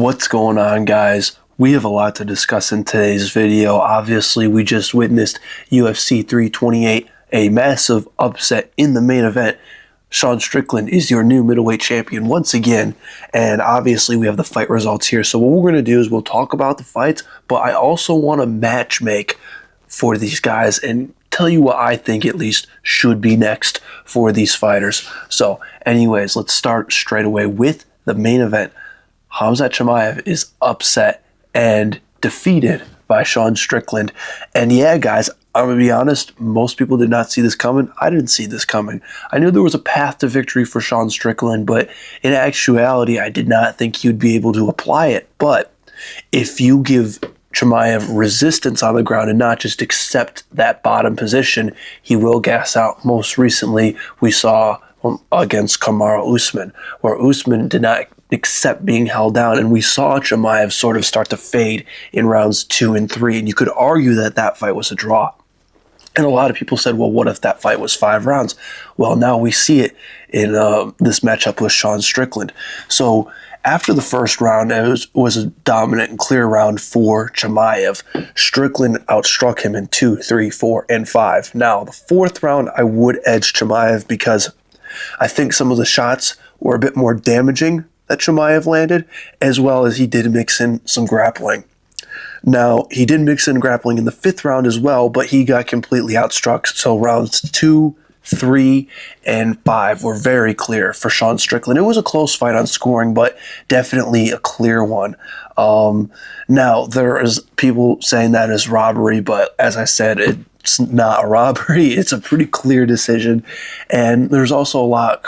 What's going on, guys? We have a lot to discuss in today's video. Obviously, we just witnessed UFC 328, a massive upset in the main event. Sean Strickland is your new middleweight champion once again, and obviously we have the fight results here. So what we're going to do is we'll talk about the fights, but I also want to match make for these guys and tell you what I think at least should be next for these fighters. So anyways, let's start straight away with the main event. Khamzat Chimaev is upset and defeated by Sean Strickland. And yeah, guys, I'm going to be honest, most people did not see this coming. I didn't see this coming. I knew there was a path to victory for Sean Strickland, but in actuality, I did not think he would be able to apply it. But if you give Chimaev resistance on the ground and not just accept that bottom position, he will gas out. Most recently, we saw against Kamaru Usman, where Usman did not accept being held down, and we saw Chimaev sort of start to fade in rounds 2 and 3, and you could argue that that fight was a draw. And a lot of people said, well, what if that fight was 5 rounds? Well, now we see it in this matchup with Sean Strickland. So after the first round, it was a dominant and clear round for Chimaev. Strickland outstruck him in 2, 3, 4, and 5. Now, the 4th round, I would edge Chimaev because I think some of the shots were a bit more damaging that Chimaev landed, as well as he did mix in some grappling. Now, he did mix in grappling in the 5th round as well, but he got completely outstruck. So rounds 2, 3, and 5 were very clear for Sean Strickland. It was a close fight on scoring, but definitely a clear one. Now, there is people saying that is robbery, but as I said, it's not a robbery. It's a pretty clear decision. And there's also a lot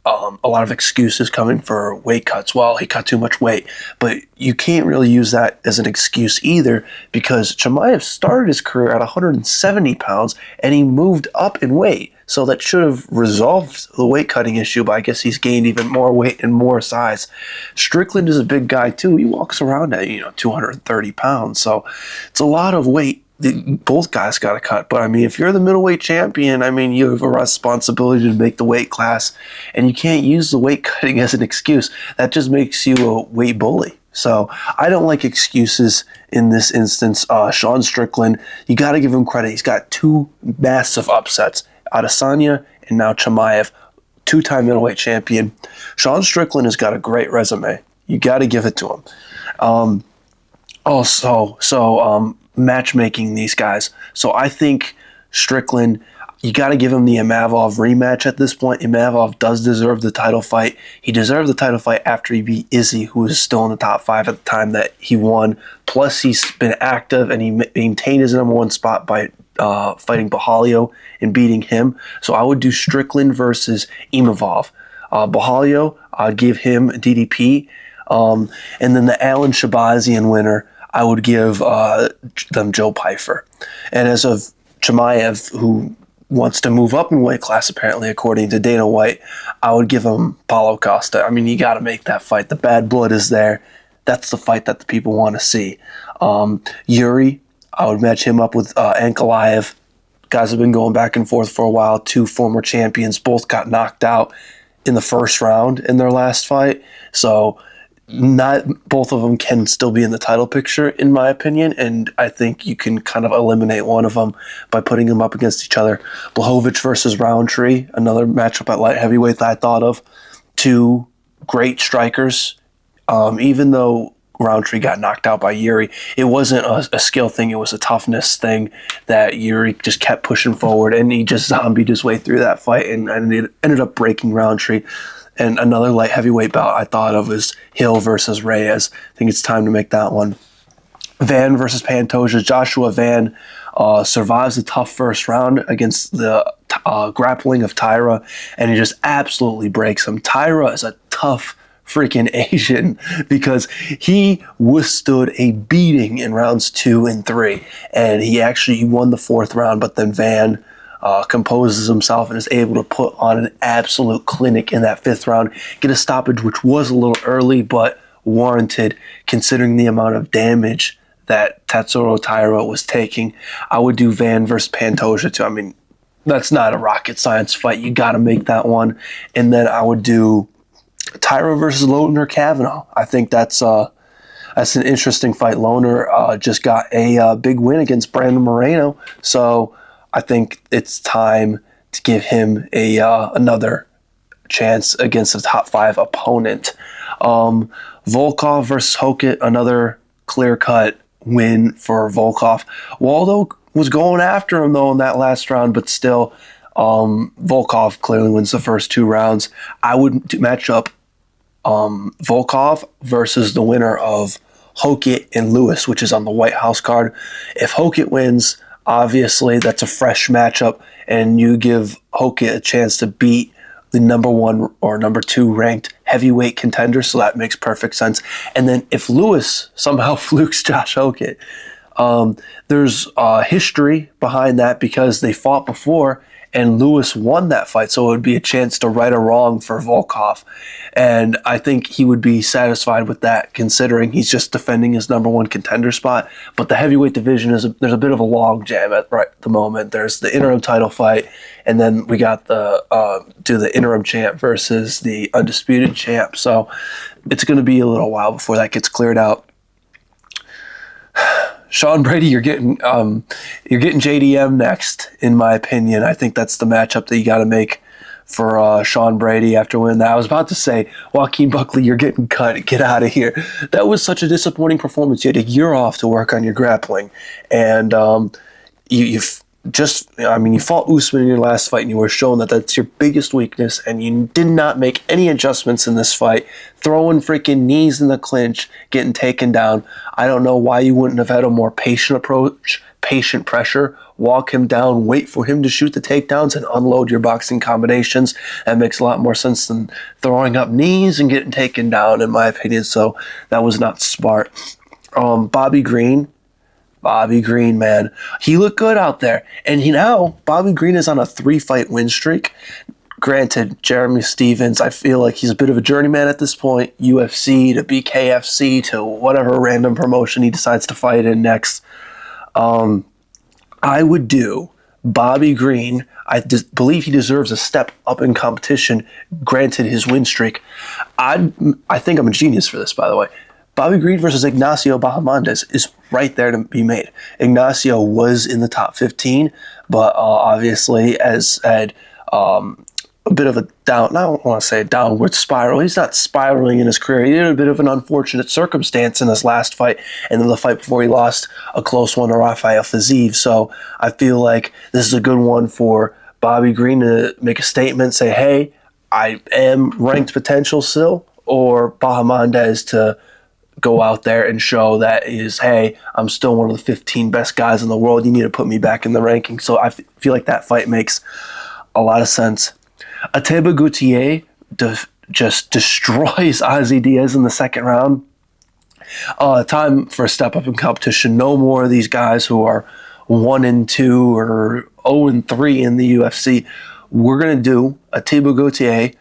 of excuses coming for weight cuts. Well, he cut too much weight. But you can't really use that as an excuse either, because Chimaev started his career at 170 pounds and he moved up in weight. So that should have resolved the weight cutting issue, but I guess he's gained even more weight and more size. Strickland is a big guy too. He walks around at 230 pounds. So it's a lot of weight both guys got to cut. But I mean, if you're the middleweight champion, I mean, you have a responsibility to make the weight class, and you can't use the weight cutting as an excuse. That just makes you a weight bully. So I don't like excuses in this instance. Sean Strickland, you got to give him credit. He's got 2 massive upsets. Adesanya and now Chimaev, 2-time middleweight champion. Sean Strickland has got a great resume. You got to give it to him. Matchmaking these guys. So I think Strickland, you got to give him the Imavov rematch at this point. Imavov does deserve the title fight. He deserved the title fight after he beat Izzy, who was still in the top 5 at the time that he won. Plus, he's been active, and he maintained his number 1 spot by fighting Bahalio and beating him. So I would do Strickland versus Imavov. Bahalio, I'd give him DDP. And then the Alan Shabazian winner, I would give them Joe Pyfer. And as of Chimaev, who wants to move up in weight class, apparently, according to Dana White, I would give him Paulo Costa. I mean, you got to make that fight. The bad blood is there. That's the fight that the people want to see. Yuri, I would match him up with Ankalaev. Guys have been going back and forth for a while. 2 former champions both got knocked out in the first round in their last fight. So not both of them can still be in the title picture, in my opinion, and I think you can kind of eliminate one of them by putting them up against each other. Blachowicz versus Roundtree, another matchup at light heavyweight that I thought of. 2 great strikers. Even though Roundtree got knocked out by Yuri, it wasn't a skill thing, it was a toughness thing that Yuri just kept pushing forward, and he just zombied his way through that fight and ended up breaking Roundtree. And another light heavyweight bout I thought of is Hill versus Reyes. I think it's time to make that one. Van versus Pantoja. Joshua Van survives the tough first round against the grappling of Tyra, and he just absolutely breaks him. Tyra is a tough freaking Asian because he withstood a beating in rounds 2 and 3, and he actually won the 4th round, but then Van composes himself and is able to put on an absolute clinic in that 5th round, get a stoppage which was a little early but warranted considering the amount of damage that Tatsuro Taira was taking. I would do Van versus Pantoja too. I mean, that's not a rocket science fight. You got to make that one. And then I would do Taira versus Loutner Kavanaugh. I think that's that's an interesting fight. Loner just got a big win against Brandon Moreno, so I think it's time to give him a another chance against a top 5 opponent. Volkov versus Hokit, another clear-cut win for Volkov. Waldo was going after him, though, in that last round, but still, Volkov clearly wins the first 2 rounds. I would match up Volkov versus the winner of Hokit and Lewis, which is on the White House card. If Hokit wins, obviously that's a fresh matchup, and you give Hokit a chance to beat the number 1 or number 2 ranked heavyweight contender, so that makes perfect sense. And then if Lewis somehow flukes Josh Hokit, there's history behind that because they fought before and Lewis won that fight, so it would be a chance to right a wrong for Volkov. And I think he would be satisfied with that, considering he's just defending his number 1 contender spot. But the heavyweight division there's a bit of a log jam at the moment. There's the interim title fight, and then we got the interim champ versus the undisputed champ. So it's going to be a little while before that gets cleared out. Sean Brady, you're getting JDM next, in my opinion. I think that's the matchup that you got to make for Sean Brady after winning that. I was about to say, Joaquin Buckley, you're getting cut. Get out of here. That was such a disappointing performance. You had a year off to work on your grappling, and you fought Usman in your last fight, and you were shown that that's your biggest weakness, and you did not make any adjustments in this fight. Throwing freaking knees in the clinch, getting taken down. I don't know why you wouldn't have had a more patient approach, patient pressure, walk him down, wait for him to shoot the takedowns, and unload your boxing combinations. That makes a lot more sense than throwing up knees and getting taken down, in my opinion. So that was not smart. Bobby Green, man. He looked good out there. And Bobby Green is on a 3-fight win streak. Granted, Jeremy Stevens, I feel like he's a bit of a journeyman at this point. UFC to BKFC to whatever random promotion he decides to fight in next. I would do Bobby Green. I believe he deserves a step up in competition, granted his win streak. I think I'm a genius for this, by the way. Bobby Green versus Ignacio Bahamondes is right there to be made. Ignacio was in the top 15, but obviously has had a bit of a I don't want to say a downward spiral. He's not spiraling in his career. He had a bit of an unfortunate circumstance in his last fight, and then the fight before he lost a close one to Rafael Fiziev. So I feel like this is a good one for Bobby Green to make a statement, say, hey, I am ranked potential still, or Bahamondes to go out there and show that hey, I'm still one of the 15 best guys in the world. You need to put me back in the ranking. So I feel like that fight makes a lot of sense. Ateba Gutierrez just destroys Ozzy Diaz in the second round. Time for a step up in competition. No more of these guys who are 1-2 or 0-3 in the UFC. We're going to do Ateba Gutierrez,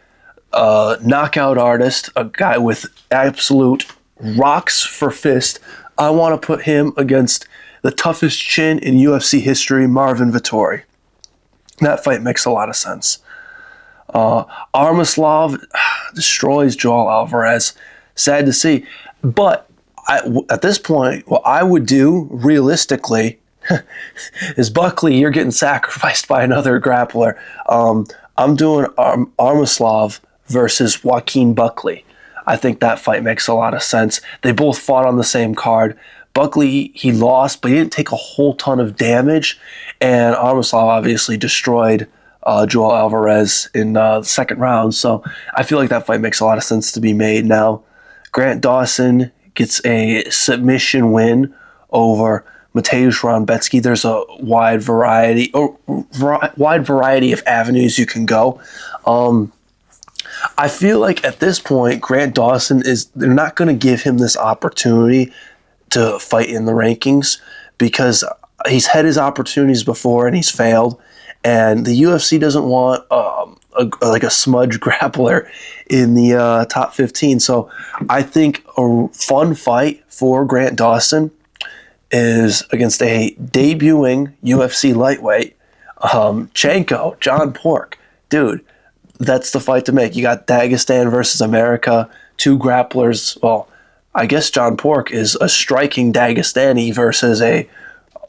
knockout artist, a guy with absolute rocks for fist. I want to put him against the toughest chin in UFC history, Marvin Vettori. That fight makes a lot of sense. Armaslav destroys Joel Alvarez. Sad to see. But at this point, what I would do, realistically, is Buckley, you're getting sacrificed by another grappler. I'm doing Armaslav versus Joaquin Buckley. I think that fight makes a lot of sense. They both fought on the same card. Buckley, he lost, but he didn't take a whole ton of damage. And Armaslav obviously destroyed Joel Alvarez in the second round. So I feel like that fight makes a lot of sense to be made now. Grant Dawson gets a submission win over Mateusz Ronbetsky. There's a wide variety of avenues you can go. I feel like at this point, Grant Dawson they're not going to give him this opportunity to fight in the rankings because he's had his opportunities before and he's failed. And the UFC doesn't want a smudge grappler in the top 15. So I think a fun fight for Grant Dawson is against a debuting UFC lightweight, Chanko, John Pork. Dude, that's the fight to make. You got Dagestan versus America, two grapplers. Well, I guess John Pork is a striking Dagestani versus a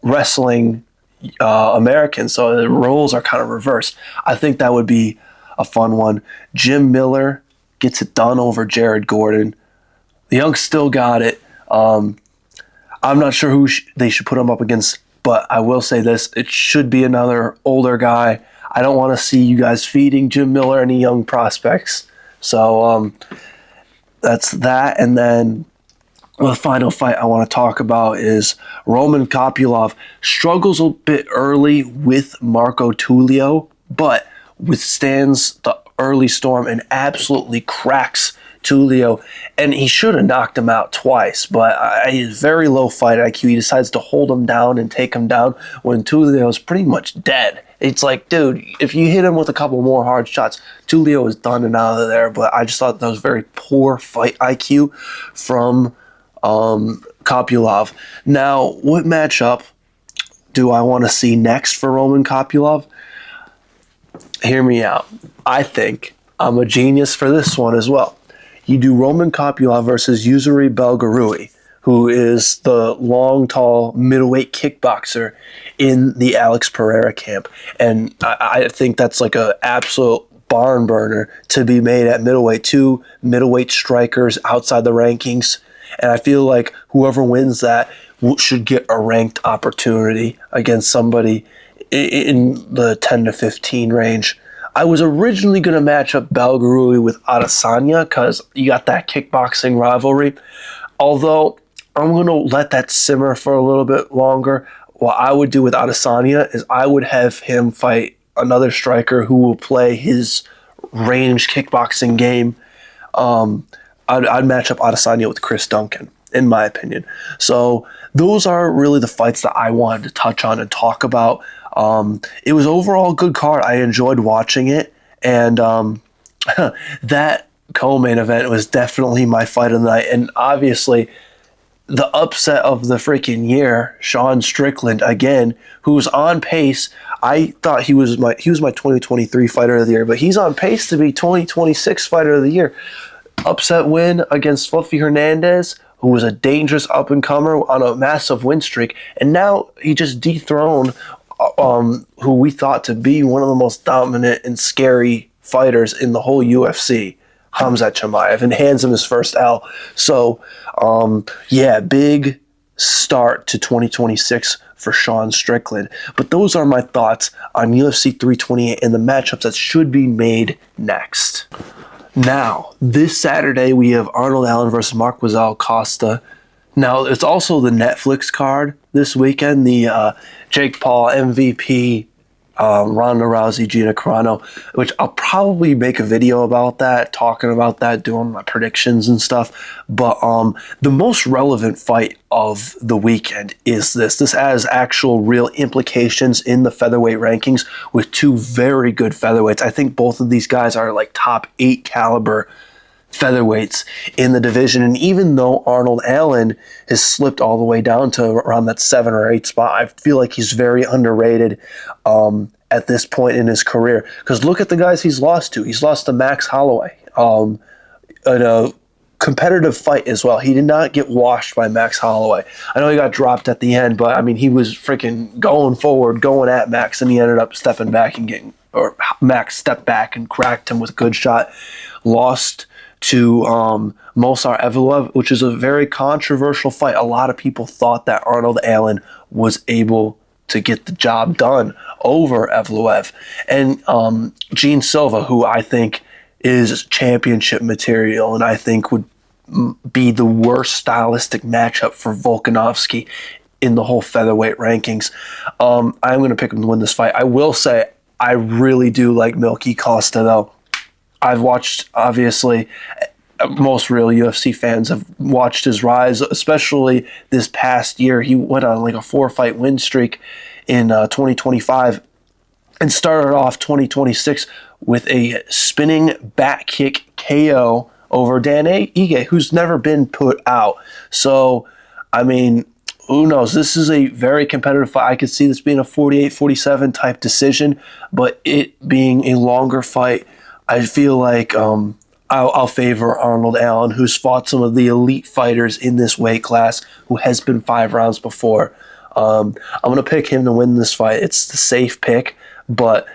wrestling American, so the roles are kind of reversed. I think that would be a fun one. Jim Miller gets it done over Jared Gordon. The Young still got it. I'm not sure who they should put him up against, but I will say this. It should be another older guy. I don't want to see you guys feeding Jim Miller any young prospects. So that's that. And then the final fight I want to talk about is Roman Kopylov. Struggles a bit early with Marco Tulio, but withstands the early storm and absolutely cracks Tulio. And he should have knocked him out twice, but he's very low fight IQ. He decides to hold him down and take him down when Tulio is pretty much dead. It's like, dude, if you hit him with a couple more hard shots, Tulio is done and out of there. But I just thought that was very poor fight IQ from Kopylov. Now, what matchup do I want to see next for Roman Kopylov? Hear me out. I think I'm a genius for this one as well. You do Roman Kopylov versus Yusuri Belgarui, who is the long, tall, middleweight kickboxer in the Alex Pereira camp. And I think that's like an absolute barn burner to be made at middleweight. Two middleweight strikers outside the rankings. And I feel like whoever wins that should get a ranked opportunity against somebody in the 10 to 15 range. I was originally going to match up Belgarui with Adesanya because you got that kickboxing rivalry. Although I'm going to let that simmer for a little bit longer. What I would do with Adesanya is I would have him fight another striker who will play his range kickboxing game. I'd match up Adesanya with Chris Duncan, in my opinion. So those are really the fights that I wanted to touch on and talk about. It was overall a good card. I enjoyed watching it. And that co-main event was definitely my fight of the night. And obviously, the upset of the freaking year, Sean Strickland, again, who's on pace. I thought he was my 2023 fighter of the year, but he's on pace to be 2026 fighter of the year. Upset win against Fluffy Hernandez, who was a dangerous up-and-comer on a massive win streak. And now he just dethroned who we thought to be one of the most dominant and scary fighters in the whole UFC, Khamzat Chimaev, and hands him his first L. So, big start to 2026 for Sean Strickland. But those are my thoughts on UFC 328 and the matchups that should be made next. Now, this Saturday, we have Arnold Allen versus Marquez Costa. Now, it's also the Netflix card this weekend, the Jake Paul MVP, Ronda Rousey, Gina Carano, which I'll probably make a video about that, talking about that, doing my predictions and stuff. But the most relevant fight of the weekend is this. This has actual real implications in the featherweight rankings with two very good featherweights. I think both of these guys are like top 8 caliber featherweights in the division. And even though Arnold Allen has slipped all the way down to around that 7 or 8 spot, I feel like he's very underrated at this point in his career. Because look at the guys he's lost to. He's lost to Max Holloway in a competitive fight as well. He did not get washed by Max Holloway. I know he got dropped at the end, but I mean, he was freaking going forward, going at Max, and he ended up stepping back and Max stepped back and cracked him with a good shot. Lost to Movsar Evloev, which is a very controversial fight. A lot of people thought that Arnold Allen was able to get the job done over Evloev. And Gene Silva, who I think is championship material and I think would be the worst stylistic matchup for Volkanovski in the whole featherweight rankings. I'm going to pick him to win this fight. I will say I really do like Milky Costa, though. I've watched, obviously, most real UFC fans have watched his rise, especially this past year. He went on like a 4-fight win streak in 2025 and started off 2026 with a spinning back kick KO over Dan Ige, who's never been put out. So, I mean, who knows? This is a very competitive fight. I could see this being a 48-47 type decision, but it being a longer fight, I feel like I'll favor Arnold Allen, who's fought some of the elite fighters in this weight class, who has been 5 rounds before. I'm going to pick him to win this fight. It's the safe pick, but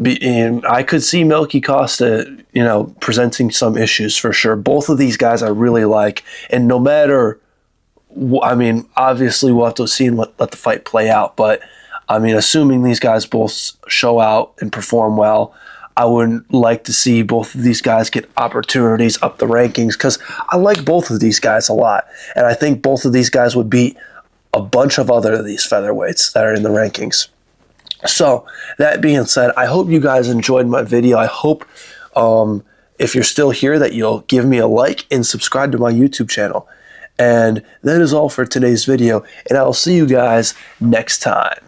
I could see Melky Costa, presenting some issues for sure. Both of these guys I really like, and no matter, obviously we'll have to see and let the fight play out, but assuming these guys both show out and perform well, I would like to see both of these guys get opportunities up the rankings, because I like both of these guys a lot, and I think both of these guys would beat a bunch of other of these featherweights that are in the rankings. So, that being said, I hope you guys enjoyed my video. I hope, if you're still here, that you'll give me a like and subscribe to my YouTube channel. And that is all for today's video, and I'll see you guys next time.